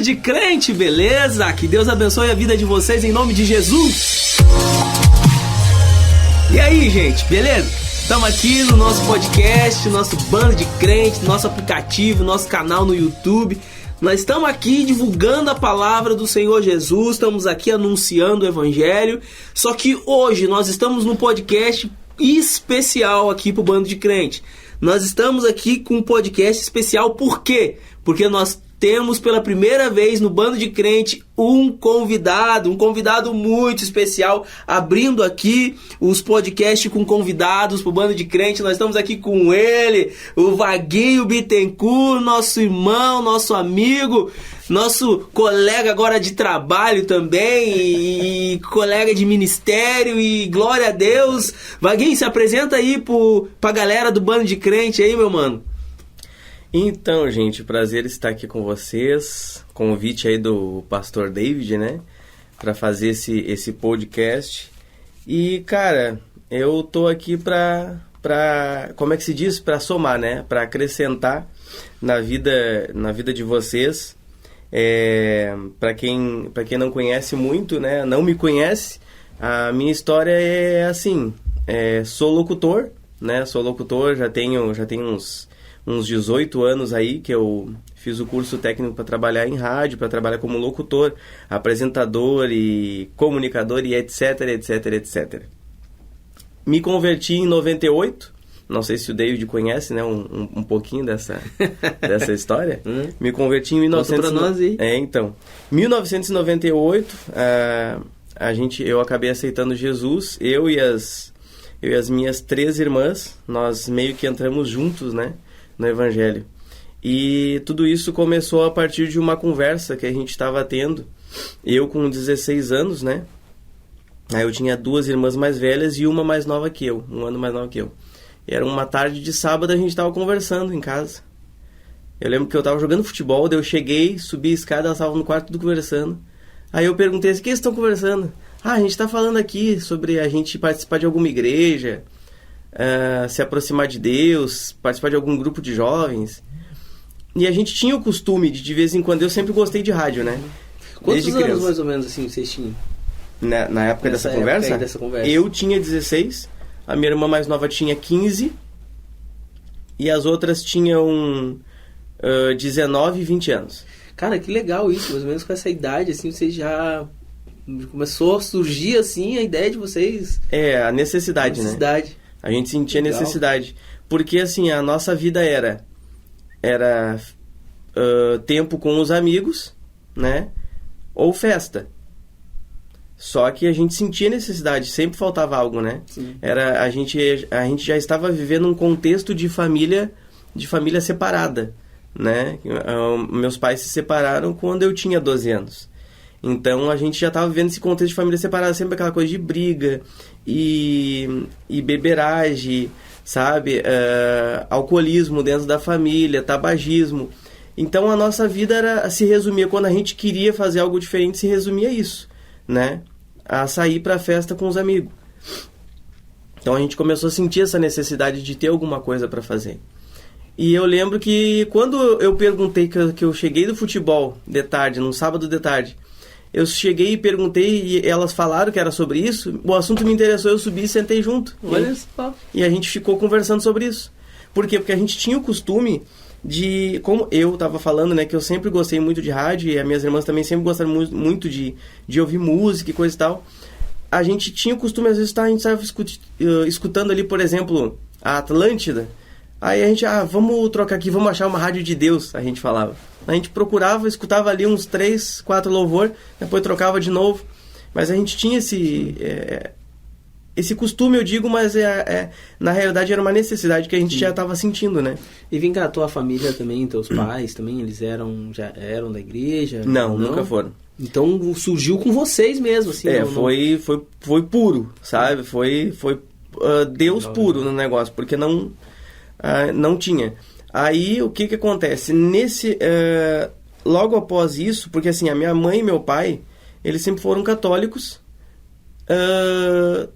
de crente, beleza? Que Deus abençoe a vida de vocês em nome de Jesus. E aí, gente, beleza? Estamos aqui no nosso podcast, nosso bando de crente, nosso aplicativo, nosso canal no YouTube. Nós estamos aqui divulgando a palavra do Senhor Jesus, estamos aqui anunciando o Evangelho. Só que hoje nós estamos num podcast especial aqui pro Bando de Crente. Nós estamos aqui com um podcast especial, por quê? Porque nós temos pela primeira vez no Bando de Crente um convidado muito especial, abrindo aqui os podcasts com convidados pro Bando de Crente. Nós estamos aqui com ele, o Vaguinho Bittencourt, nosso irmão, nosso amigo, nosso colega agora de trabalho também, e colega de ministério, e glória a Deus. Vaguinho, se apresenta aí pra galera do Bando de Crente aí, meu mano. Então, gente, prazer estar aqui com vocês. Convite aí do pastor David, né? Pra fazer esse podcast. E, cara, eu tô aqui pra como é que se diz? Pra somar, né? Pra acrescentar na vida de vocês. Pra quem não conhece muito, né? Não me conhece, a minha história é assim. Sou locutor, né? Sou locutor, já tenho uns 18 anos aí que eu fiz o curso técnico para trabalhar em rádio, para trabalhar como locutor, apresentador e comunicador e etc, etc, etc. Me converti em 98, não sei se o David conhece, né, um pouquinho dessa história. Me converti em 1998, eu acabei aceitando Jesus, eu e as minhas 3 irmãs, nós meio que entramos juntos, né, no Evangelho. E tudo isso começou a partir de uma conversa que a gente estava tendo. Eu com 16 anos, né? Aí eu tinha 2 irmãs mais velhas e uma mais nova que eu, um ano mais nova que eu. E era uma tarde de sábado, a gente estava conversando em casa. Eu lembro que eu estava jogando futebol, daí eu cheguei, subi a escada, elas estavam no quarto tudo conversando. Aí eu perguntei assim, o que vocês estão conversando? A gente está falando aqui sobre a gente participar de alguma igreja, se aproximar de Deus, participar de algum grupo de jovens. E a gente tinha o costume de vez em quando, eu sempre gostei de rádio, né? Quantos anos mais ou menos assim vocês tinham? Na época dessa conversa? Eu tinha 16, a minha irmã mais nova tinha 15 e as outras tinham 19 e 20 anos. Cara, que legal isso, mais ou menos com essa idade, assim, vocês já... Começou a surgir, assim, a ideia de vocês... a necessidade, né? A gente sentia necessidade. Porque, assim, a nossa vida era tempo com os amigos, né? Ou festa. Só que a gente sentia necessidade, sempre faltava algo, né? Sim. A gente já estava vivendo um contexto de família separada, né? Meus pais se separaram quando eu tinha 12 anos. Então a gente já estava vivendo esse contexto de família separada, sempre aquela coisa de briga e beberagem, sabe? Alcoolismo dentro da família, tabagismo. Então a nossa vida se resumia, quando a gente queria fazer algo diferente, se resumia a isso, né? A sair para a festa com os amigos. Então a gente começou a sentir essa necessidade de ter alguma coisa para fazer. E eu lembro que quando eu perguntei, que eu cheguei do futebol de tarde, num sábado de tarde, eu cheguei e perguntei e elas falaram que era sobre isso, o assunto me interessou, eu subi e sentei junto. Olha só. E a gente ficou conversando sobre isso. Por quê? Porque a gente tinha o costume de, como eu estava falando, né, que eu sempre gostei muito de rádio e as minhas irmãs também sempre gostaram muito de ouvir música e coisa e tal. A gente tinha o costume, às vezes, a gente estava escutando ali, por exemplo, a Atlântida. Aí a gente, vamos trocar aqui, vamos achar uma rádio de Deus, a gente falava. A gente procurava, escutava ali uns 3, 4 louvor, depois trocava de novo. Mas a gente tinha esse costume, eu digo, mas na realidade era uma necessidade que a gente já estava sentindo, né? E vem cá, a tua família também, teus pais também, eles já eram da igreja? Não, nunca foram. Então surgiu com vocês mesmo, assim? Foi puro, sabe? Foi Deus puro no negócio, porque não tinha. Aí o que acontece? Logo após isso, porque assim, a minha mãe e meu pai, eles sempre foram católicos,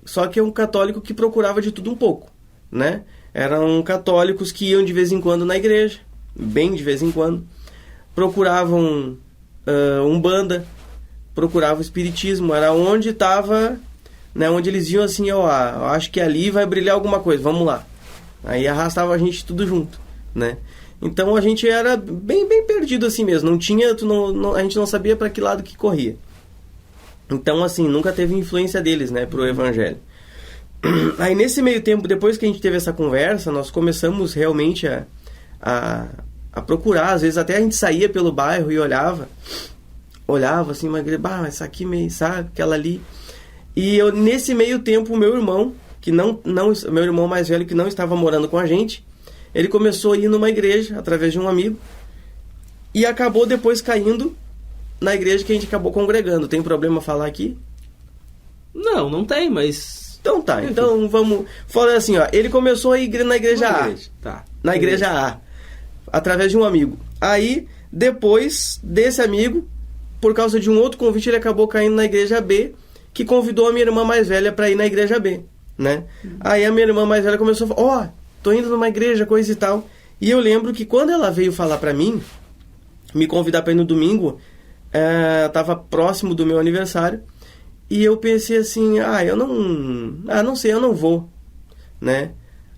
só que é um católico que procurava de tudo um pouco, né? Eram católicos que iam de vez em quando na igreja, bem de vez em quando, procuravam Umbanda, procurava o Espiritismo, era onde estava, né, onde eles viam assim, eu acho que ali vai brilhar alguma coisa, vamos lá. Aí arrastava a gente tudo junto, né? Então a gente era bem perdido assim mesmo, não tinha, a gente não sabia para que lado que corria. Então assim, nunca teve influência deles, né, pro evangelho. Aí nesse meio tempo, depois que a gente teve essa conversa, nós começamos realmente a procurar, às vezes até a gente saía pelo bairro e olhava assim, uma igreja, essa aqui meio, sabe, aquela ali. E eu, nesse meio tempo, o meu irmão, meu irmão mais velho, que não estava morando com a gente, ele começou a ir numa igreja, através de um amigo, e acabou depois caindo na igreja que a gente acabou congregando. Tem problema falar aqui? Não tem, mas... Então tá, então vamos... Falar assim, ó, ele começou a ir na igreja A. Tá. Na igreja A, através de um amigo. Aí, depois desse amigo, por causa de um outro convite, ele acabou caindo na igreja B, que convidou a minha irmã mais velha para ir na igreja B, né? Aí a minha irmã mais velha começou a falar, tô indo numa igreja, coisa e tal. E eu lembro que quando ela veio falar para mim, me convidar para ir no domingo, tava próximo do meu aniversário, e eu pensei assim, não sei, eu não vou, né?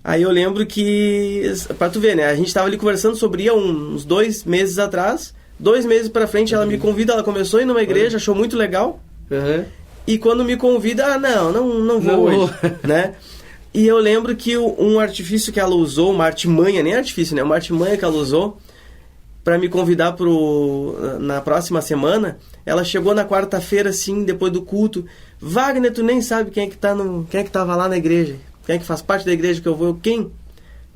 Aí eu lembro que, pra tu ver, né, a gente tava ali conversando sobre isso uns 2 meses atrás, 2 meses pra frente ela me convida, ela começou a ir numa igreja, achou muito legal, e quando me convida, não vou hoje, né? E eu lembro que um artifício que ela usou, uma artimanha, nem artifício, né, uma artimanha que ela usou para me convidar na próxima semana, ela chegou na quarta-feira, assim, depois do culto, Wagner, tu nem sabe quem é que tava lá na igreja, quem é que faz parte da igreja que eu vou, quem?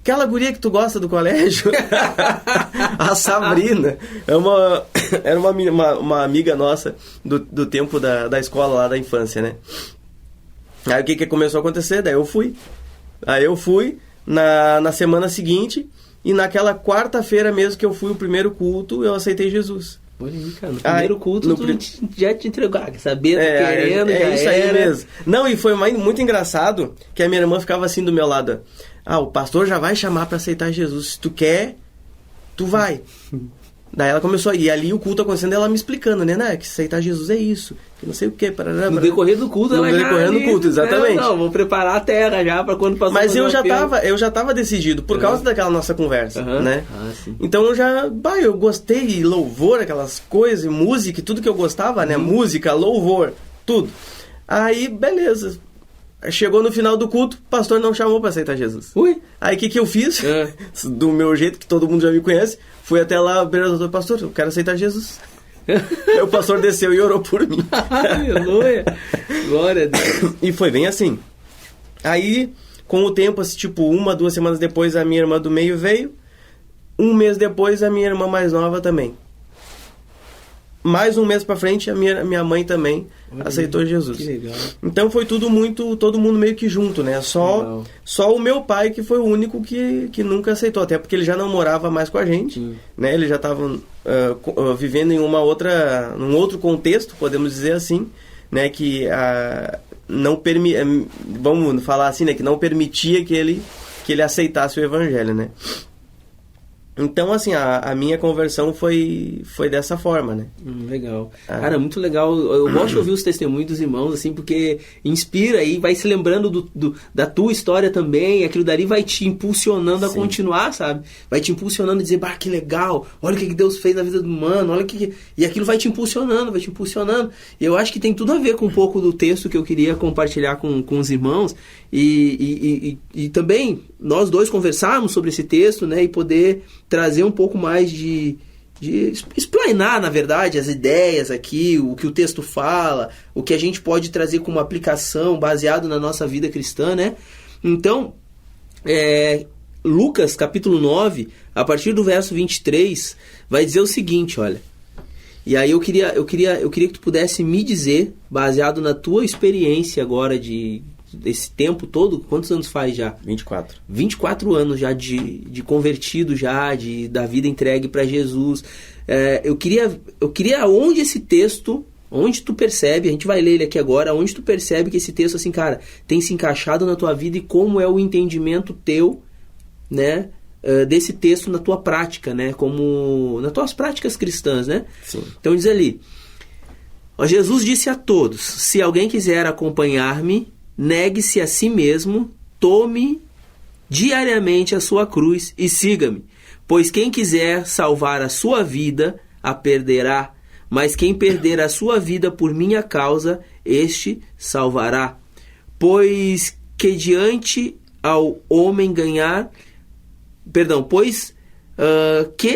Aquela guria que tu gosta do colégio, a Sabrina, era uma amiga nossa do tempo da escola lá, da infância, né? Aí o que começou a acontecer? Daí eu fui na semana seguinte, e naquela quarta-feira mesmo que eu fui o primeiro culto, eu aceitei Jesus. Olha aí, cara, no primeiro culto já te entregou, sabia, querendo, já isso aí mesmo. Não, e foi muito engraçado que a minha irmã ficava assim do meu lado, o pastor já vai chamar pra aceitar Jesus, se tu quer, tu vai. Daí ela começou, e ali o culto acontecendo, ela me explicando, né, que aceitar Jesus é isso, que não sei o que, no decorrer do culto, exatamente. Vou preparar a terra já pra quando passar. Mas eu já tava decidido, por causa daquela nossa conversa, né? Então eu gostei, louvor, aquelas coisas, música, tudo que eu gostava, né, música, louvor, tudo. Aí, beleza. Chegou no final do culto, o pastor não chamou pra aceitar Jesus. Ui. Aí o que eu fiz? Do meu jeito, que todo mundo já me conhece, fui até lá, o pastor, eu quero aceitar Jesus. Aí o pastor desceu e orou por mim. Aleluia! Glória a Deus. E foi bem assim. Aí, com o tempo, assim, tipo, 1, 2 semanas depois, a minha irmã do meio veio. 1 mês depois, a minha irmã mais nova também. Mais 1 mês pra frente, a minha mãe também aceitou Jesus. Que legal. Então foi todo mundo meio que junto, né? Só o meu pai que foi o único que nunca aceitou, até porque ele já não morava mais com a gente, né? Ele já estava vivendo em num outro contexto, podemos dizer assim, né? Que vamos falar assim, né? Que não permitia que ele aceitasse o evangelho, né? Então, assim, a minha conversão foi dessa forma, né? Legal. Cara, muito legal. Eu gosto de ouvir os testemunhos dos irmãos, assim, porque inspira e vai se lembrando da tua história também. Aquilo dali vai te impulsionando a continuar, sabe? Vai te impulsionando a dizer, que legal, olha o que Deus fez na vida do humano, olha e aquilo vai te impulsionando. E eu acho que tem tudo a ver com um pouco do texto que eu queria compartilhar com os irmãos. E também nós dois conversarmos sobre esse texto, né? E poder trazer um pouco mais de explanar, na verdade, as ideias aqui, o que o texto fala, o que a gente pode trazer como aplicação baseado na nossa vida cristã, né? Então, Lucas, capítulo 9, a partir do verso 23, vai dizer o seguinte, olha. E aí eu queria que tu pudesse me dizer, baseado na tua experiência agora desse tempo todo, quantos anos faz já? 24. 24 anos já de convertido já, da vida entregue para Jesus. Eu queria onde esse texto, onde tu percebe, a gente vai ler ele aqui agora, onde tu percebe que esse texto, assim, cara, tem se encaixado na tua vida e como é o entendimento teu, né, desse texto na tua prática, né? Como nas tuas práticas cristãs, né? Sim. Então diz ali: Jesus disse a todos: se alguém quiser acompanhar-me, negue-se a si mesmo, tome diariamente a sua cruz e siga-me. Pois quem quiser salvar a sua vida, a perderá. Mas quem perder a sua vida por minha causa, este salvará. Pois que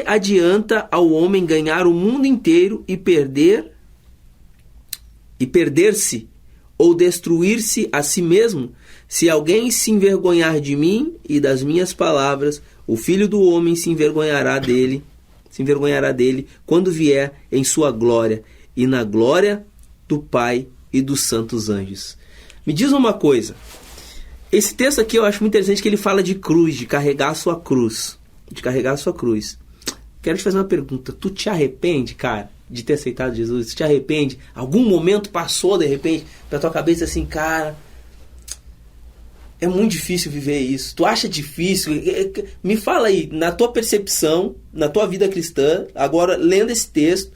adianta ao homem ganhar o mundo inteiro e perder-se ou destruir-se a si mesmo? Se alguém se envergonhar de mim e das minhas palavras, o Filho do Homem se envergonhará dele quando vier em sua glória e na glória do Pai e dos santos anjos. Me diz uma coisa. Esse texto aqui eu acho muito interessante, que ele fala de cruz, de carregar a sua cruz. Quero te fazer uma pergunta. Tu te arrepende, cara, de ter aceitado Jesus? Tu te arrepende? Algum momento passou, de repente, pra tua cabeça assim, cara, é muito difícil viver isso. Tu acha difícil? Me fala aí, na tua percepção, na tua vida cristã, agora lendo esse texto, o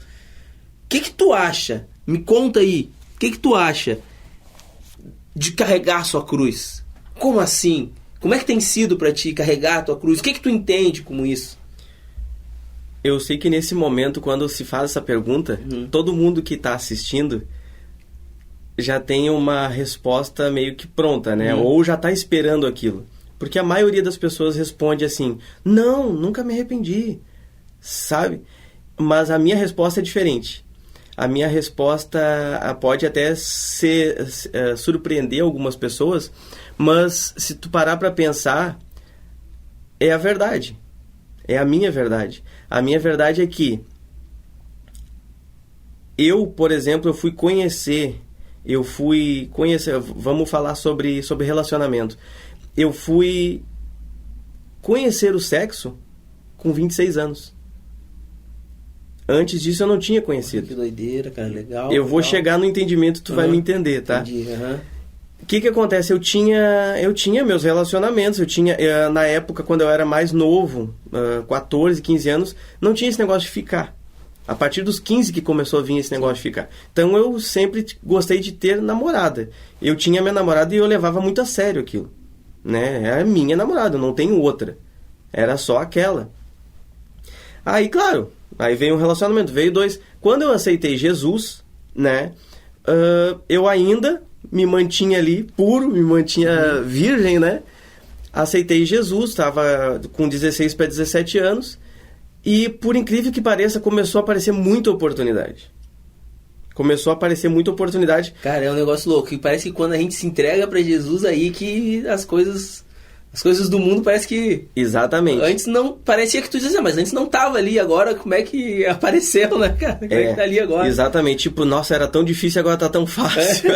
que tu acha? Me conta aí, o que tu acha de carregar a sua cruz? Como assim? Como é que tem sido pra ti carregar a tua cruz? O que tu entende como isso? Eu sei que nesse momento, quando se faz essa pergunta, todo mundo que está assistindo já tem uma resposta meio que pronta, né? Ou já está esperando aquilo. Porque a maioria das pessoas responde assim: não, nunca me arrependi, sabe? Mas a minha resposta é diferente. A minha resposta pode até surpreender algumas pessoas, mas se tu parar para pensar, é a verdade. É a minha verdade. A minha verdade é que eu, por exemplo, eu fui conhecer, vamos falar sobre relacionamento. Eu fui conhecer o sexo com 26 anos. Antes disso eu não tinha conhecido. Que doideira, cara, legal. Eu vou chegar no entendimento, tu vai me entender, tá? Entendi, O que acontece? Eu tinha meus relacionamentos, na época, quando eu era mais novo, 14, 15 anos, não tinha esse negócio de ficar. A partir dos 15 que começou a vir esse negócio de ficar. Então eu sempre gostei de ter namorada. Eu tinha minha namorada e eu levava muito a sério aquilo, né? Era minha namorada, eu não tenho outra. Era só aquela. Aí, claro, aí veio um relacionamento, veio 2. Quando eu aceitei Jesus, né? Eu ainda me mantinha ali puro, me mantinha virgem, né? Aceitei Jesus, estava com 16 para 17 anos e, por incrível que pareça, começou a aparecer muita oportunidade. Cara, é um negócio louco. E parece que quando a gente se entrega para Jesus, aí que as coisas do mundo parece que... Exatamente. Antes não... Parecia que tu dizia, mas antes não tava ali. Agora, como é que apareceu, né, cara? Como é que tá ali agora? Exatamente. Tipo, nossa, era tão difícil, agora tá tão fácil.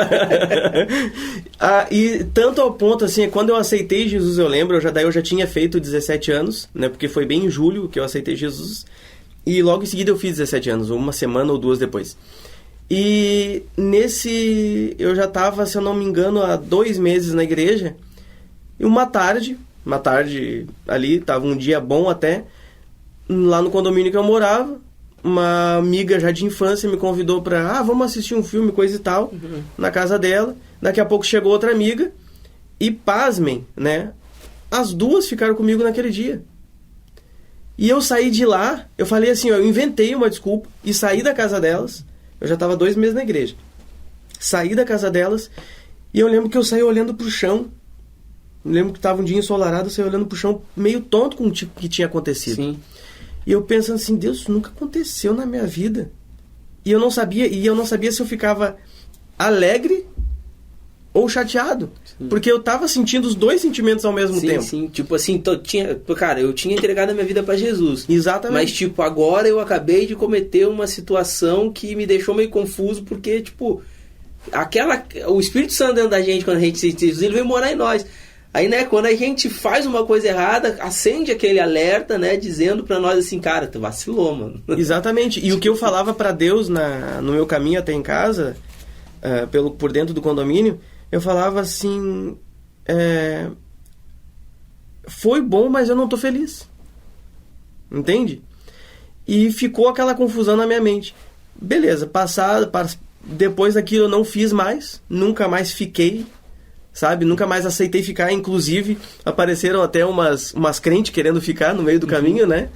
E tanto ao ponto, assim, quando eu aceitei Jesus, eu lembro, eu já tinha feito 17 anos, né? Porque foi bem em julho que eu aceitei Jesus. E logo em seguida eu fiz 17 anos, uma semana ou 2 depois. E eu já tava, se eu não me engano, há 2 meses na igreja. E uma tarde ali, tava um dia bom até, lá no condomínio que eu morava, uma amiga já de infância me convidou pra, vamos assistir um filme, coisa e tal, na casa dela. Daqui a pouco chegou outra amiga e, pasmem, né, as duas ficaram comigo naquele dia. E eu saí de lá, eu falei assim, eu inventei uma desculpa e saí da casa delas. Eu já tava 2 meses na igreja. Saí da casa delas e eu lembro que eu saí olhando pro chão. Eu lembro que tava um dia ensolarado, eu saí olhando pro chão, meio tonto com o que tinha acontecido. Sim. E eu pensando assim, Deus, isso nunca aconteceu na minha vida. E eu não sabia se eu ficava alegre ou chateado. Sim. Porque eu tava sentindo os 2 sentimentos ao mesmo tempo. Sim, tipo assim, eu tinha entregado a minha vida pra Jesus. Exatamente. Mas, tipo, agora eu acabei de cometer uma situação que me deixou meio confuso, porque, tipo, o Espírito Santo dentro da gente, quando a gente se Jesus, ele veio morar em nós. Aí, né, quando a gente faz uma coisa errada, acende aquele alerta, né, dizendo pra nós assim, cara, tu vacilou, mano. Exatamente. E o que eu falava pra Deus no meu caminho até em casa, por dentro do condomínio, eu falava assim, foi bom, mas eu não tô feliz. entende? E ficou aquela confusão na minha mente. Beleza, depois daquilo eu não fiz mais, nunca mais fiquei, sabe? Nunca mais aceitei ficar, inclusive apareceram até umas crentes querendo ficar no meio do caminho, né?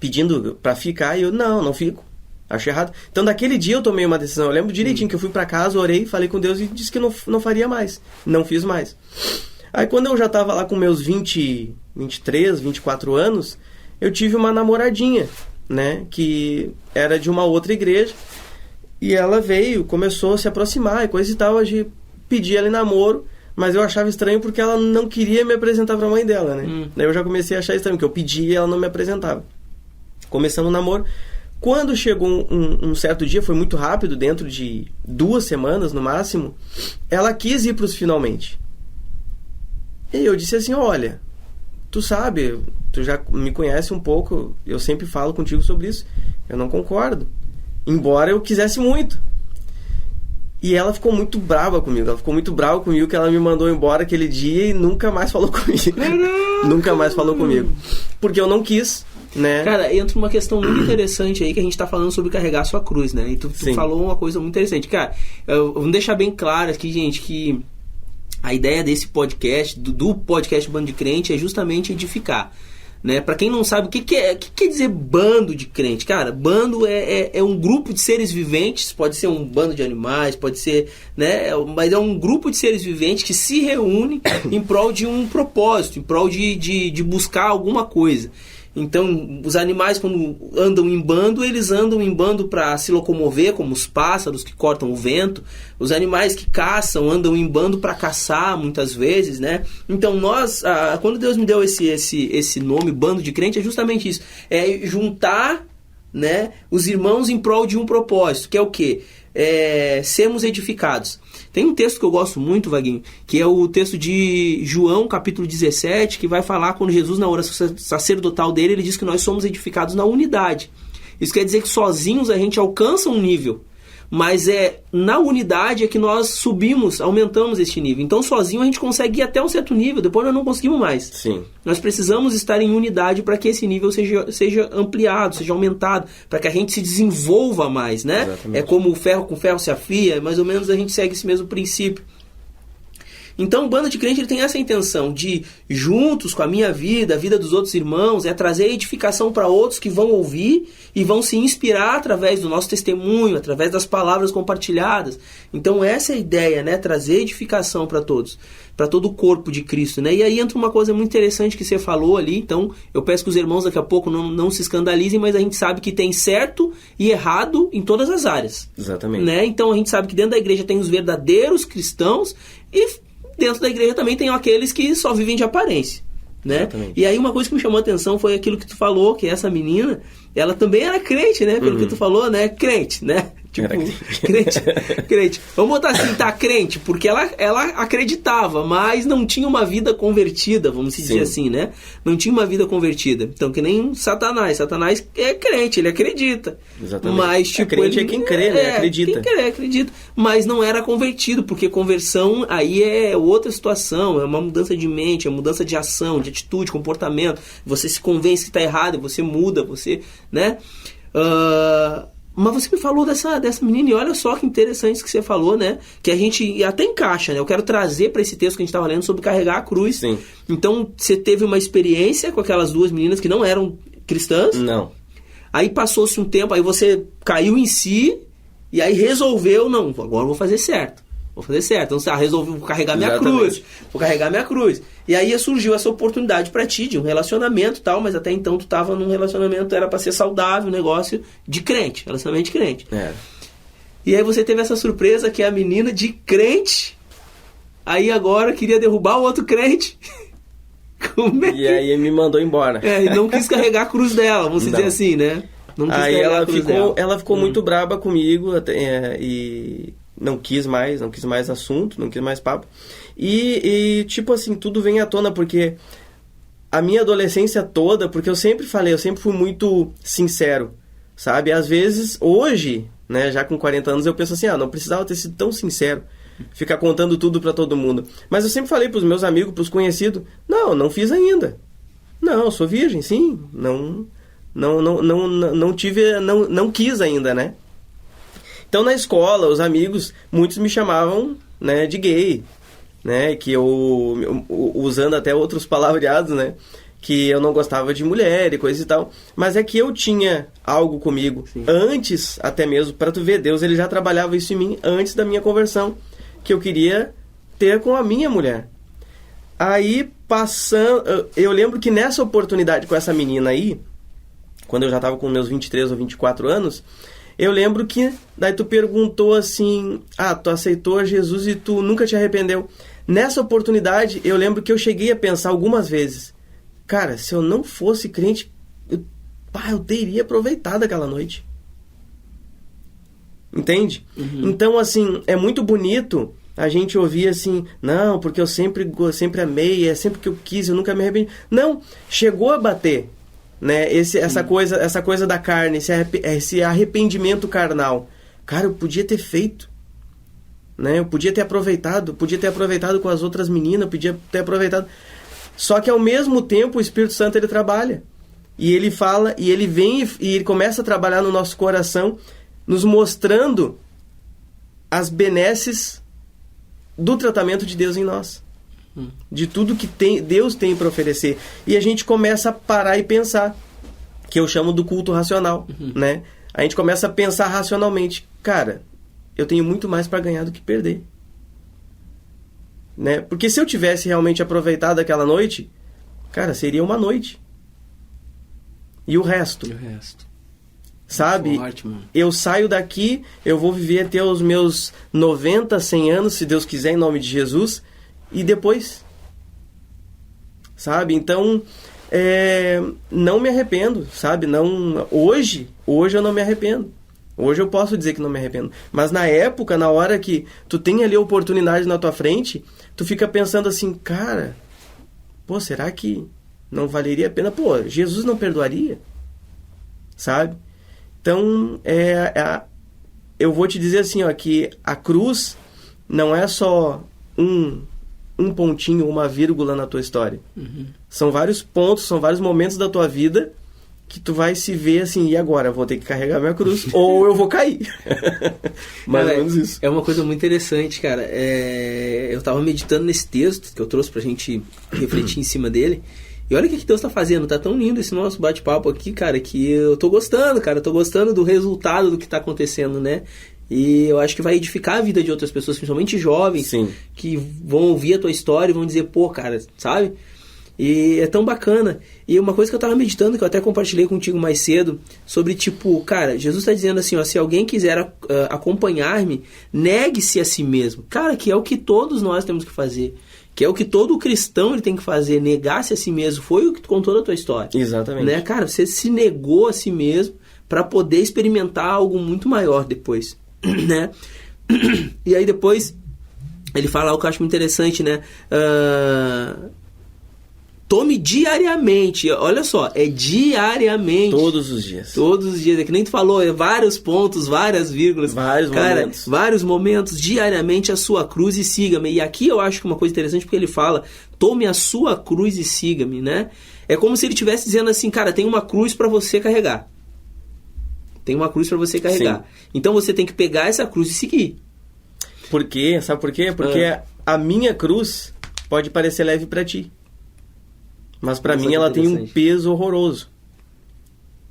Pedindo pra ficar, e eu, não fico. Acho errado. Então, daquele dia eu tomei uma decisão. Eu lembro direitinho que eu fui pra casa, orei, falei com Deus e disse que não faria mais. Não fiz mais. Aí, quando eu já tava lá com meus 23, 24 anos, eu tive uma namoradinha, né? Que era de uma outra igreja. E ela veio, começou a se aproximar e coisa e tal. A gente pedia ela em namoro, mas eu achava estranho porque ela não queria me apresentar pra mãe dela, né? Daí eu já comecei a achar estranho, porque eu pedia e ela não me apresentava. Começamos o namoro. Quando chegou um certo dia, foi muito rápido, dentro de 2 semanas no máximo, ela quis ir pros finalmente. E eu disse assim, olha, tu sabe, tu já me conhece um pouco, eu sempre falo contigo sobre isso, eu não concordo. Embora eu quisesse muito. E ela ficou muito brava comigo. Que ela me mandou embora aquele dia e nunca mais falou comigo. Nunca mais falou comigo. Porque eu não quis, né? Cara, entra uma questão muito interessante aí, que a gente tá falando sobre carregar sua cruz, né? E tu falou uma coisa muito interessante. Cara, vamos deixar bem claro aqui, gente, que a ideia desse podcast, do podcast Bando de Crente, é justamente edificar. Né? Para quem não sabe, o que quer dizer bando de crente? Cara, bando é um grupo de seres viventes, pode ser um bando de animais, pode ser, né? Mas é um grupo de seres viventes que se reúne em prol de um propósito, em prol de buscar alguma coisa. Então, os animais, quando andam em bando, eles andam em bando para se locomover, como os pássaros que cortam o vento. Os animais que caçam andam em bando para caçar, muitas vezes, né? Então, quando Deus me deu esse nome, bando de crente, é justamente isso. É juntar, né, os irmãos em prol de um propósito, que é o quê? Sermos edificados. Tem um texto que eu gosto muito, Vaguinho, que é o texto de João, capítulo 17, que vai falar quando Jesus, na oração sacerdotal dele, ele diz que nós somos edificados na unidade. Isso quer dizer que sozinhos a gente alcança um nível, mas na unidade é que nós subimos, aumentamos este nível. Então sozinho a gente consegue ir até um certo nível, depois nós não conseguimos mais. Sim. Nós precisamos estar em unidade para que esse nível seja ampliado, seja aumentado, para que a gente se desenvolva mais, né? Exatamente. É como o ferro com ferro se afia, mais ou menos a gente segue esse mesmo princípio. Então o Bando de Crente ele tem essa intenção de, juntos com a minha vida, a vida dos outros irmãos, trazer edificação para outros que vão ouvir e vão se inspirar através do nosso testemunho, através das palavras compartilhadas. Então essa é a ideia, né? Trazer edificação para todos, para todo o corpo de Cristo, né? E aí entra uma coisa muito interessante que você falou ali. Então eu peço que os irmãos daqui a pouco não se escandalizem, mas a gente sabe que tem certo e errado em todas as áreas. Exatamente. Né? Então a gente sabe que dentro da igreja tem os verdadeiros cristãos e dentro da igreja também tem aqueles que só vivem de aparência, né? Exatamente. E aí uma coisa que me chamou a atenção foi aquilo que tu falou, que essa menina, ela também era crente, né? Pelo que tu falou, né? Crente, né? Tipo, crente. Vamos botar assim, tá, crente, porque ela acreditava, mas não tinha uma vida convertida, vamos dizer assim, né? Não tinha uma vida convertida. Então, que nem Satanás. Satanás é crente, ele acredita. Exatamente. Mas, tipo, crente é quem crê, né? Acredita. Quem crê, acredita. Mas não era convertido, porque conversão aí é outra situação, é uma mudança de mente, é uma mudança de ação, de atitude, comportamento. Você se convence que está errado, você muda, você, né? Mas você me falou dessa menina, e olha só que interessante isso que você falou, né? Que a gente até encaixa, né? Eu quero trazer para esse texto que a gente estava lendo sobre carregar a cruz. Sim. Então, você teve uma experiência com aquelas 2 meninas que não eram cristãs. Não. Aí passou-se um tempo, aí você caiu em si, e aí resolveu, não, agora eu vou fazer certo. Então, resolvi, vou carregar minha cruz. E aí surgiu essa oportunidade pra ti, de um relacionamento e tal, mas até então tu tava num relacionamento, era pra ser saudável, um negócio de crente, relacionamento de crente. E aí você teve essa surpresa que é a menina de crente, aí agora queria derrubar o outro crente. Como é que... E aí me mandou embora. E não quis carregar a cruz dela, vamos dizer assim, né? Não quis aí ela ficou muito braba comigo, e... Não quis mais assunto, não quis mais papo. E tipo assim, tudo vem à tona, porque a minha adolescência toda, porque eu sempre fui muito sincero, sabe? Às vezes, hoje, né, já com 40 anos, eu penso assim, não precisava ter sido tão sincero, ficar contando tudo pra todo mundo. Mas eu sempre falei pros meus amigos, pros conhecidos, não fiz ainda. Não, eu sou virgem, sim. Não quis ainda, né? Então, na escola, os amigos, muitos me chamavam, né, de gay, né? Que eu, usando até outros palavreados, né? Que eu não gostava de mulher e coisa e tal. Mas é que eu tinha algo comigo. Sim. Antes, até mesmo, para tu ver, Deus ele já trabalhava isso em mim antes da minha conversão. Que eu queria ter com a minha mulher. Aí, passando... Eu lembro que nessa oportunidade com essa menina aí, quando eu já estava com meus 23 ou 24 anos, eu lembro que daí tu perguntou assim, tu aceitou Jesus e tu nunca te arrependeu. Nessa oportunidade, eu lembro que eu cheguei a pensar algumas vezes, cara, se eu não fosse crente, eu teria aproveitado aquela noite. Entende? Uhum. Então, assim, é muito bonito a gente ouvir assim, não, porque eu sempre amei, é sempre que eu quis, eu nunca me arrependi. Não, chegou a bater, né? Essa coisa da carne, esse arrependimento carnal. Cara, eu podia ter feito, né? Eu podia ter aproveitado com as outras meninas, podia ter aproveitado. Só que ao mesmo tempo o Espírito Santo ele trabalha. E ele fala, e ele vem e ele começa a trabalhar no nosso coração, nos mostrando as benesses do tratamento de Deus em nós. De tudo que Deus tem para oferecer. E a gente começa a parar e pensar, que eu chamo do culto racional, né? A gente começa a pensar racionalmente, cara, eu tenho muito mais para ganhar do que perder, né? Porque se eu tivesse realmente aproveitado aquela noite, cara, seria uma noite. E o resto? Sabe? Forte, eu saio daqui, eu vou viver até os meus 90, 100 anos, se Deus quiser, em nome de Jesus. E depois? Sabe? Então, não me arrependo, sabe? Não, hoje eu não me arrependo. Hoje eu posso dizer que não me arrependo. Mas na época, na hora que tu tem ali a oportunidade na tua frente, tu fica pensando assim, cara, será que não valeria a pena? Jesus não perdoaria? Sabe? Então, eu vou te dizer assim, ó, que a cruz não é só um pontinho, uma vírgula na tua história. São vários pontos, são vários momentos da tua vida que tu vai se ver assim, e agora? Eu vou ter que carregar minha cruz ou eu vou cair. Mais ou menos isso. É uma coisa muito interessante, cara. Eu tava meditando nesse texto que eu trouxe pra gente refletir em cima dele. E olha o que Deus tá fazendo. Tá tão lindo esse nosso bate-papo aqui, cara, que eu tô gostando, cara. Eu tô gostando do resultado do que tá acontecendo, né? E eu acho que vai edificar a vida de outras pessoas, principalmente jovens. Sim. Que vão ouvir a tua história e vão dizer, cara, sabe? E é tão bacana. E uma coisa que eu tava meditando, que eu até compartilhei contigo mais cedo, sobre cara, Jesus tá dizendo assim, ó, se alguém quiser acompanhar-me, negue-se a si mesmo. Cara, que é o que todos nós temos que fazer. Que é o que todo cristão ele tem que fazer, negar-se a si mesmo. Foi o que tu contou da tua história. Exatamente. Né? Cara, você se negou a si mesmo para poder experimentar algo muito maior depois. Né? E aí depois ele fala algo que eu acho muito interessante, né? Tome diariamente, olha só, é diariamente. Todos os dias. Todos os dias, é que nem tu falou, vários pontos, várias vírgulas. Vários momentos, diariamente a sua cruz e siga-me. E aqui eu acho que uma coisa interessante, porque ele fala, tome a sua cruz e siga-me, né? É como se ele estivesse dizendo assim, cara, tem uma cruz para você carregar. Tem uma cruz para você carregar. Sim. Então você tem que pegar essa cruz e seguir. Por quê? Sabe por quê? Porque a minha cruz pode parecer leve para ti. Mas pra mim ela tem um peso horroroso.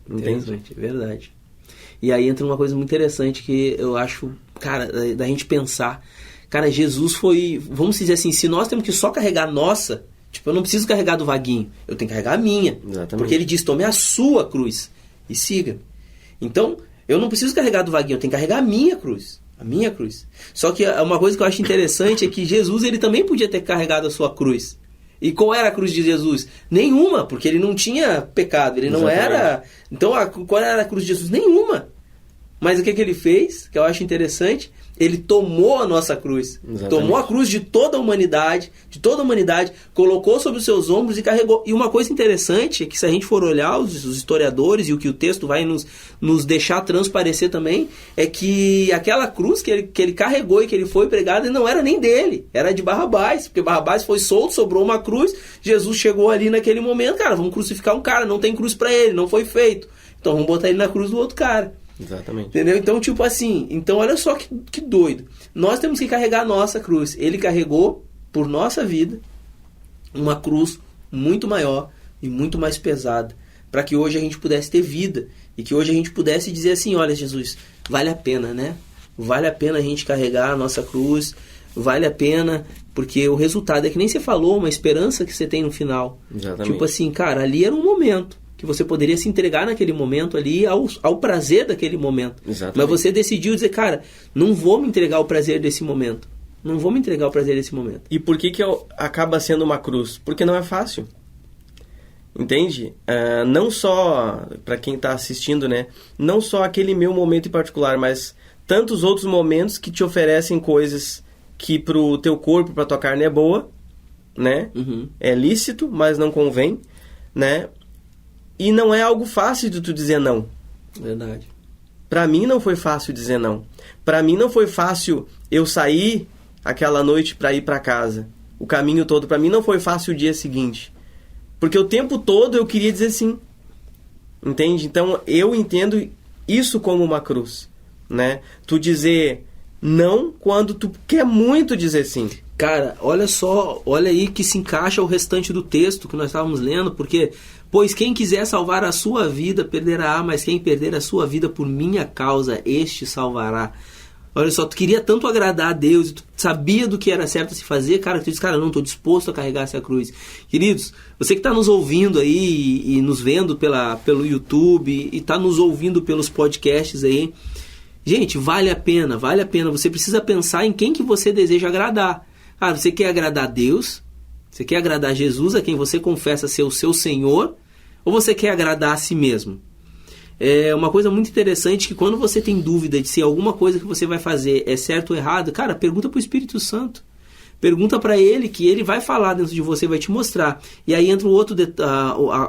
Interessante, é verdade. E aí entra uma coisa muito interessante que eu acho, cara, da gente pensar. Cara, Jesus foi, vamos dizer assim, se nós temos que só carregar a nossa, eu não preciso carregar do Vaguinho, eu tenho que carregar a minha. Exatamente. Porque ele diz, tome a sua cruz e siga. Então, eu não preciso carregar do Vaguinho, eu tenho que carregar a minha cruz. A minha cruz. Só que uma coisa que eu acho interessante é que Jesus, ele também podia ter carregado a sua cruz. E qual era a cruz de Jesus? Nenhuma, porque ele não tinha pecado, ele não era... Então, qual era a cruz de Jesus? Nenhuma. Mas o que ele fez, que eu acho interessante, ele tomou a nossa cruz. Exatamente. Tomou a cruz de toda a humanidade, colocou sobre os seus ombros e carregou. E uma coisa interessante é que se a gente for olhar os historiadores e o que o texto vai nos deixar transparecer também, é que aquela cruz que ele carregou e que ele foi pregado não era nem dele, era de Barrabás, porque Barrabás foi solto, sobrou uma cruz, Jesus chegou ali naquele momento, cara, vamos crucificar um cara, não tem cruz pra ele, não foi feito, então vamos botar ele na cruz do outro cara. Exatamente. Entendeu? Então, tipo assim, então olha só que doido. Nós temos que carregar a nossa cruz. Ele carregou por nossa vida uma cruz muito maior e muito mais pesada, para que hoje a gente pudesse ter vida e que hoje a gente pudesse dizer assim, olha, Jesus, vale a pena, né? Vale a pena a gente carregar a nossa cruz, vale a pena, porque o resultado é que nem você falou, uma esperança que você tem no final. Exatamente. Tipo assim, cara, ali era um momento que você poderia se entregar naquele momento ali ao prazer daquele momento. Exatamente. Mas você decidiu dizer, cara, não vou me entregar ao prazer desse momento. Não vou me entregar ao prazer desse momento. E por que acaba sendo uma cruz? Porque não é fácil. Entende? Não só, para quem está assistindo, né? Não só aquele meu momento em particular, mas tantos outros momentos que te oferecem coisas que pro teu corpo, pra tua carne é boa, né? Uhum. É lícito, mas não convém, né? E não é algo fácil de tu dizer não. Verdade. Pra mim não foi fácil dizer não. Pra mim não foi fácil eu sair aquela noite pra ir pra casa. O caminho todo. Pra mim não foi fácil o dia seguinte. Porque o tempo todo eu queria dizer sim. Entende? Então eu entendo isso como uma cruz, né? Tu dizer não quando tu quer muito dizer sim. Cara, olha só, olha aí que se encaixa o restante do texto que nós estávamos lendo, porque, pois quem quiser salvar a sua vida, perderá, mas quem perder a sua vida por minha causa, este salvará. Olha só, tu queria tanto agradar a Deus, tu sabia do que era certo a se fazer, cara, que tu diz, cara, eu não estou disposto a carregar essa cruz. Queridos, você que está nos ouvindo aí e nos vendo pelo YouTube e está nos ouvindo pelos podcasts aí, gente, vale a pena, você precisa pensar em quem que você deseja agradar. Ah, você quer agradar a Deus? Você quer agradar a Jesus, a quem você confessa ser o seu Senhor? Ou você quer agradar a si mesmo? É uma coisa muito interessante que quando você tem dúvida de se alguma coisa que você vai fazer é certo ou errado, cara, pergunta para o Espírito Santo. Pergunta para ele, que ele vai falar dentro de você, vai te mostrar. E aí entra o outro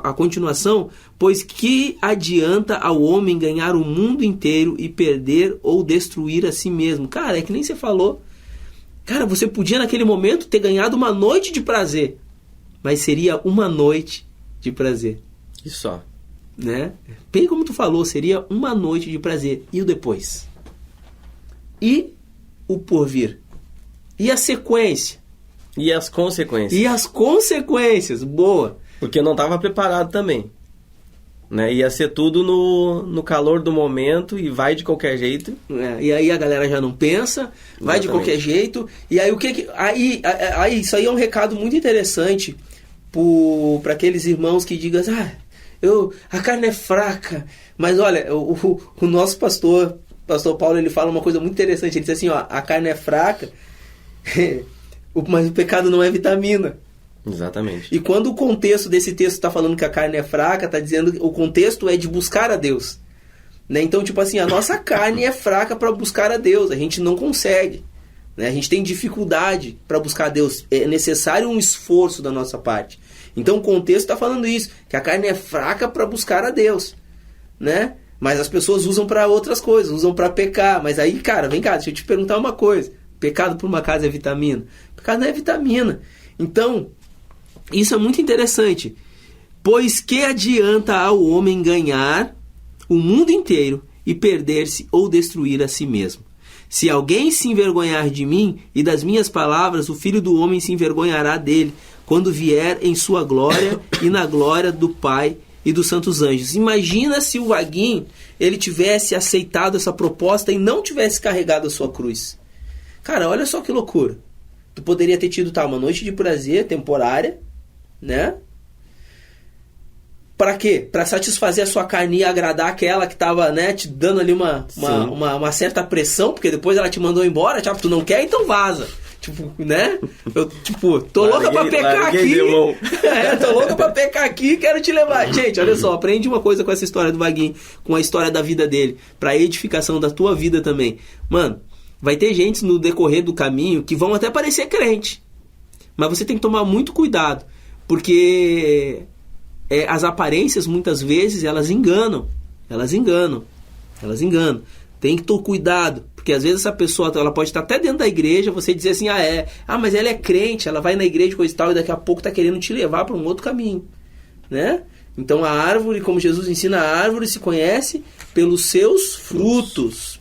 a continuação, pois que adianta ao homem ganhar o mundo inteiro e perder ou destruir a si mesmo? Cara, é que nem você falou. Cara, você podia naquele momento ter ganhado uma noite de prazer, mas seria uma noite de prazer. E só. Né? Bem como tu falou, seria uma noite de prazer. E o depois? E o porvir? E a sequência? E as consequências? E as consequências, boa. Porque eu não estava preparado também. Né? Ia ser tudo no calor do momento e vai de qualquer jeito. E aí a galera já não pensa, vai de qualquer jeito. E aí o que aí isso aí é um recado muito interessante para aqueles irmãos que digam, a carne é fraca. Mas olha, o nosso pastor Paulo, ele fala uma coisa muito interessante. Ele diz assim, a carne é fraca, mas o pecado não é vitamina. Exatamente. E quando o contexto desse texto está falando que a carne é fraca, está dizendo que o contexto é de buscar a Deus, né? Então, tipo assim, a nossa carne é fraca para buscar a Deus, a gente não consegue, né? A gente tem dificuldade para buscar a Deus, é necessário um esforço da nossa parte. Então o contexto está falando isso, que a carne é fraca para buscar a Deus, né? Mas as pessoas usam para outras coisas, usam para pecar. Mas aí, cara, vem cá, deixa eu te perguntar uma coisa. Pecado por uma causa é vitamina? Pecado não é vitamina. Então, isso é muito interessante. Pois que adianta ao homem ganhar o mundo inteiro e perder-se ou destruir a si mesmo? Se alguém se envergonhar de mim e das minhas palavras, o Filho do Homem se envergonhará dele, quando vier em sua glória e na glória do Pai e dos santos anjos. Imagina se o Vaguinho, ele tivesse aceitado essa proposta e não tivesse carregado a sua cruz. Cara, olha só que loucura. Tu poderia ter tido uma noite de prazer temporária, né? Pra quê? Pra satisfazer a sua carne e agradar aquela que tava, né, te dando ali uma certa pressão, porque depois ela te mandou embora, tu não quer, então vaza. Tipo, né? Eu, tipo, tô louca pra pecar aqui. Tô louca pra pecar aqui e quero te levar. Gente, olha só, aprende uma coisa com essa história do Vaguinho, com a história da vida dele, pra edificação da tua vida também. Mano, vai ter gente no decorrer do caminho que vão até parecer crente, mas você tem que tomar muito cuidado, porque as aparências, muitas vezes, elas enganam. Tem que ter cuidado, porque às vezes essa pessoa, ela pode estar até dentro da igreja, você dizer assim, mas ela é crente, ela vai na igreja, coisa e tal, e daqui a pouco está querendo te levar para um outro caminho, né? Então a árvore, como Jesus ensina, a árvore se conhece pelos seus frutos,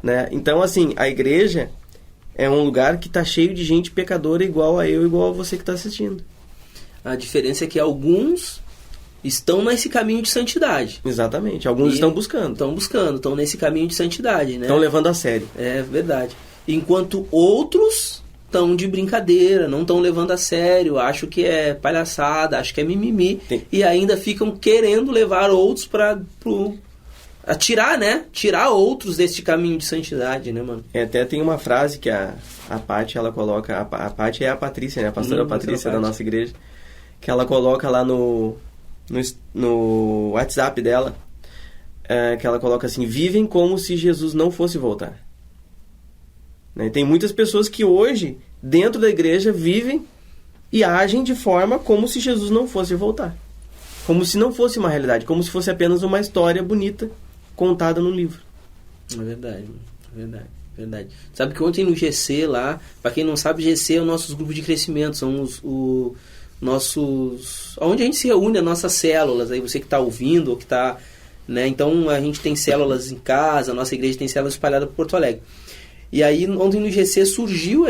né? Então, assim, a igreja é um lugar que está cheio de gente pecadora igual a eu, igual a você que está assistindo. A diferença é que alguns estão nesse caminho de santidade. Exatamente. Alguns estão buscando, estão nesse caminho de santidade, né? Estão levando a sério. É verdade. Enquanto outros estão de brincadeira, não estão levando a sério, acham que é palhaçada, acham que é mimimi, e ainda ficam querendo levar outros para tirar outros desse caminho de santidade, né, mano? Até tem uma frase que a Paty, ela coloca, a Paty é a Patrícia, né? A pastora Patrícia da nossa igreja, que ela coloca lá no WhatsApp dela, que ela coloca assim: vivem como se Jesus não fosse voltar, né? Tem muitas pessoas que hoje, dentro da igreja, vivem e agem de forma como se Jesus não fosse voltar, como se não fosse uma realidade, como se fosse apenas uma história bonita contada num livro. É verdade. Sabe que ontem no GC lá, pra quem não sabe, GC é o nosso grupo de crescimento, são os nossos, onde a gente se reúne, as nossas células, aí você que está ouvindo ou que está, né? Então a gente tem células em casa, a nossa igreja tem células espalhadas por Porto Alegre. E aí ontem no GC surgiu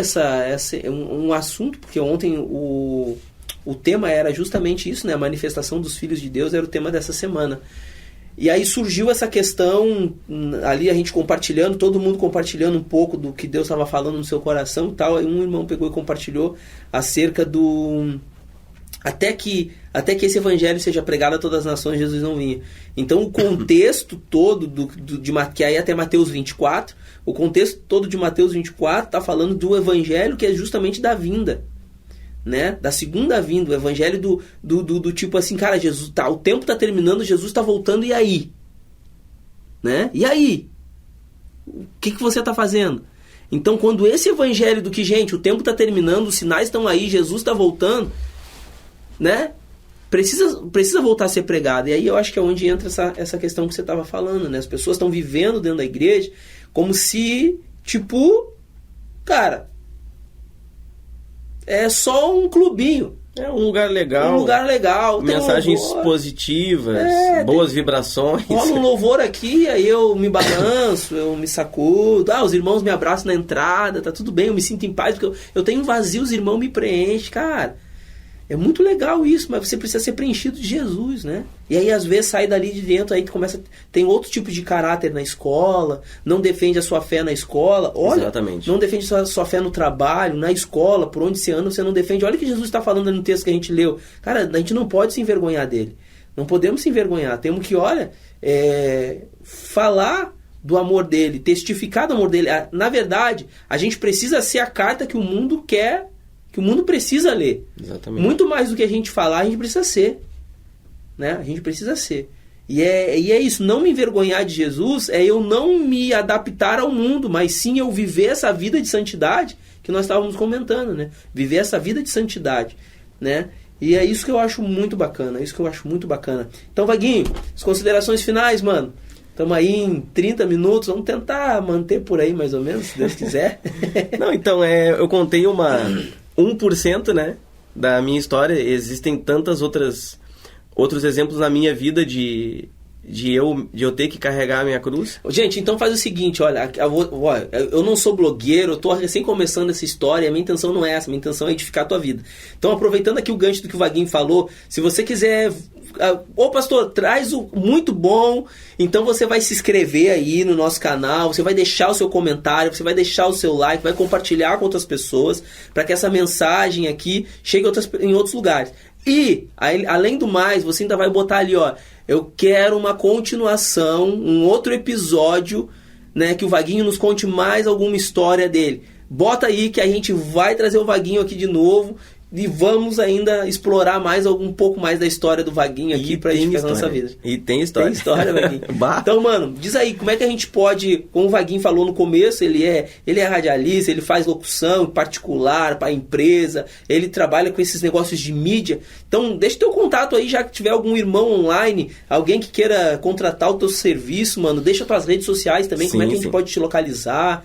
um assunto, porque ontem o tema era justamente isso, né? A manifestação dos filhos de Deus era o tema dessa semana. E aí surgiu essa questão, ali a gente compartilhando, todo mundo compartilhando um pouco do que Deus estava falando no seu coração e tal. Aí um irmão pegou e compartilhou acerca do... Até que esse evangelho seja pregado a todas as nações, Jesus não vinha. Então o contexto todo que aí até Mateus 24, o contexto todo de Mateus 24 está falando do evangelho que é justamente da vinda, né? Da segunda vinda, o evangelho do tipo assim, cara, Jesus o tempo está terminando, Jesus está voltando, e aí? Né? E aí? O que você está fazendo? Então quando esse evangelho do que, gente, o tempo está terminando, os sinais estão aí, Jesus está voltando, né? Precisa voltar a ser pregado. E aí eu acho que é onde entra essa questão que você estava falando, né? As pessoas estão vivendo dentro da igreja como se, tipo, cara, é só um clubinho. É um lugar legal. Mensagens positivas, boas vibrações. Rola um louvor aqui, aí eu me balanço, eu me sacudo. Os irmãos me abraçam na entrada, tá tudo bem, eu me sinto em paz, porque eu tenho um vazio, os irmãos me preenchem, cara. É muito legal isso, mas você precisa ser preenchido de Jesus, né? E aí, às vezes, sai dali de dentro, aí tem outro tipo de caráter na escola, não defende a sua fé na escola. Olha, exatamente. Não defende a sua fé no trabalho, na escola, por onde você anda, você não defende. Olha o que Jesus está falando no texto que a gente leu. Cara, a gente não pode se envergonhar dele. Não podemos se envergonhar. Temos que, falar do amor dele, testificar do amor dele. Na verdade, a gente precisa ser a carta que o mundo quer, que o mundo precisa ler. Exatamente. Muito mais do que a gente falar, a gente precisa ser, né? A gente precisa ser. E é isso, não me envergonhar de Jesus é eu não me adaptar ao mundo, mas sim eu viver essa vida de santidade que nós estávamos comentando, né? Viver essa vida de santidade, né? E é isso que eu acho muito bacana, Então, Vaguinho, as considerações finais, mano. Estamos aí em 30 minutos, vamos tentar manter por aí mais ou menos, se Deus quiser. Não, então, eu contei 1%, né, da minha história. Existem tantas outros exemplos na minha vida de eu ter que carregar a minha cruz. Gente, então faz o seguinte, olha, eu não sou blogueiro, eu tô recém começando essa história, a minha intenção não é essa, a minha intenção é edificar a tua vida. Então, aproveitando aqui o gancho do que o Vaguinho falou, se você quiser... Ô pastor, traz o muito bom. Então você vai se inscrever aí no nosso canal, você vai deixar o seu comentário, você vai deixar o seu like, vai compartilhar com outras pessoas, para que essa mensagem aqui chegue em outros lugares. E, além do mais, você ainda vai botar ali, eu quero uma continuação, um outro episódio, né, que o Vaguinho nos conte mais alguma história dele. bota aí que a gente vai trazer o Vaguinho aqui de novo. E vamos ainda explorar mais um pouco mais da história do Vaguinho aqui pra gente fazer a nossa vida. E tem história. Tem história, Vaguinho. Então, mano, diz aí, como é que a gente pode, como o Vaguinho falou no começo, ele é radialista, ele faz locução particular para empresa, ele trabalha com esses negócios de mídia. Então, deixa teu contato aí, já que tiver algum irmão online, alguém que queira contratar o teu serviço, mano, deixa tuas redes sociais também, como é que a gente pode te localizar.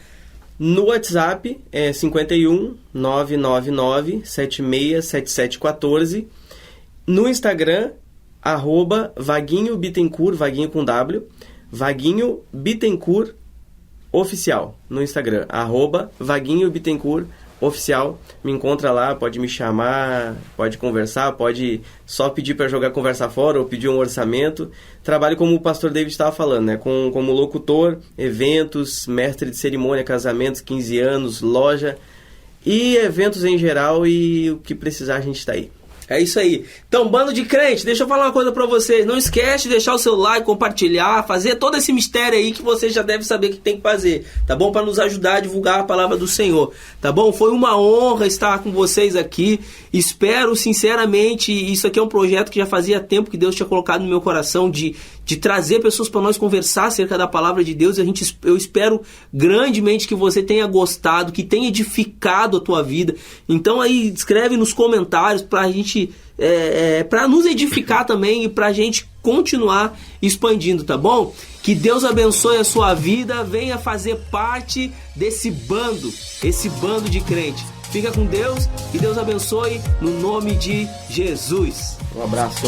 No WhatsApp é 51 999 767714. No Instagram, @Vaguinho Bittencourt, Vaguinho com W, Vaguinho Bittencourt Oficial. No Instagram, @Vaguinho Bittencourt Oficial. Me encontra lá, pode me chamar, pode conversar, pode só pedir para jogar conversa fora ou pedir um orçamento. Trabalho como o pastor David estava falando, né? Como locutor, eventos, mestre de cerimônia, casamentos, 15 anos, loja e eventos em geral, e o que precisar a gente está aí. É isso aí. Então, bando de crente, deixa eu falar uma coisa pra vocês. Não esquece de deixar o seu like, compartilhar, fazer todo esse mistério aí que você já deve saber que tem que fazer, tá bom? Pra nos ajudar a divulgar a palavra do Senhor, tá bom? Foi uma honra estar com vocês aqui. Espero, sinceramente, isso aqui é um projeto que já fazia tempo que Deus tinha colocado no meu coração de trazer pessoas para nós conversar acerca da palavra de Deus. Eu espero grandemente que você tenha gostado, que tenha edificado a tua vida. Então aí, escreve nos comentários pra gente, pra nos edificar também e pra gente continuar expandindo, tá bom? Que Deus abençoe a sua vida, venha fazer parte desse bando, esse bando de crente. Fica com Deus, que Deus abençoe no nome de Jesus. Um abraço.